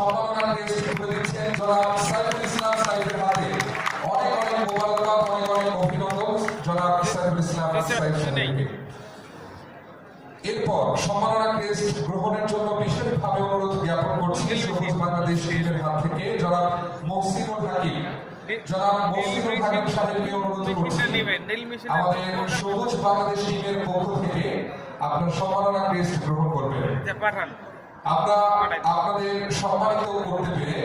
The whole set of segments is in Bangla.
সম্মাননা ক্রেস্ট তুলে দিচ্ছেন জনাব সাইফুল ইসলাম সাইফের হাতে। অনেক অনেক মোবারকবাদ, অনেক অনেক অভিনন্দন জনাব সাইফুল ইসলাম সাইফকে। এরপর সম্মাননা ক্রেস্ট গ্রহণের জন্য বিশেষভাবে অনুরোধ জ্ঞাপন করছি সবুজ বাংলাদেশ টিমের হাত থেকে জনাব মহসিনুল হাকিম। জনাব মহসিনুল হাকিম সাহেবকে অনুরোধ করছি আমাদের সবুজ বাংলাদেশ টিমের পক্ষ থেকে আপনার সম্মাননা ক্রেস্ট গ্রহণ করবেন। আমরা আপনাদের সম্মানিত করতে পেরে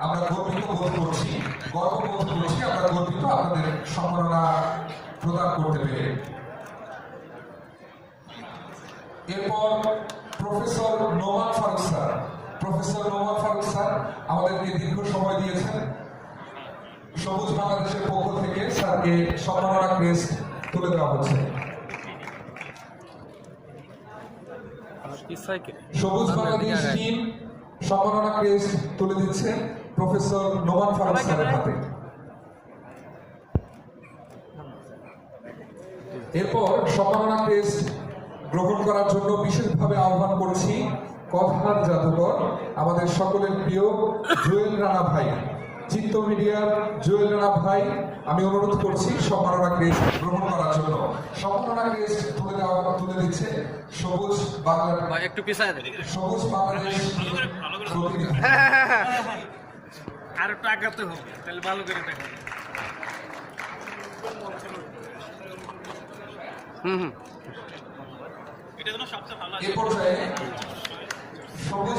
আমরা গর্বিত বোধ করছি, গর্ববোধ করছি, আমরা গর্বিত আপনাদের সম্মাননা প্রদান করতে পেরে। এরপর professor Noman Faruk sir, professor Noman Faruk sir আমাদেরকে দীর্ঘ সময় দিয়েছেন। সবুজ বাংলাদেশের পক্ষ থেকে স্যারকে সম্মাননা ক্রেস্ট তুলে দেওয়া হচ্ছে। সবুজ বাংলাদেশ টিম সম্মাননা ক্রেস্ট তুলে দিচ্ছে প্রফেসর নোমান ফারুক স্যারের হাতে। এরপর সম্মাননা ক্রেস্ট গ্রহণ করার জন্য বিশেষভাবে আহ্বান করছি কথার জাদুকর আমাদের সকলের প্রিয় জুয়েল রানা ভাই, চিত্ত মিডিয়ার জুয়েল রানা ভাই, আমি অনুরোধ করছি সম্মাননা ক্রেস্ট গ্রহণ করার জন্য। সম্মাননা ক্রেস্ট তুলে দিচ্ছে সবুজ বাংলা, একটু পিছায় দেন, সবুজ বাংলাদেশ প্রতিনিধি। আর একটু আগাতে হবে, তাহলে ভালো করে দেখা যাবে। এ পর্যায়ে সবুজ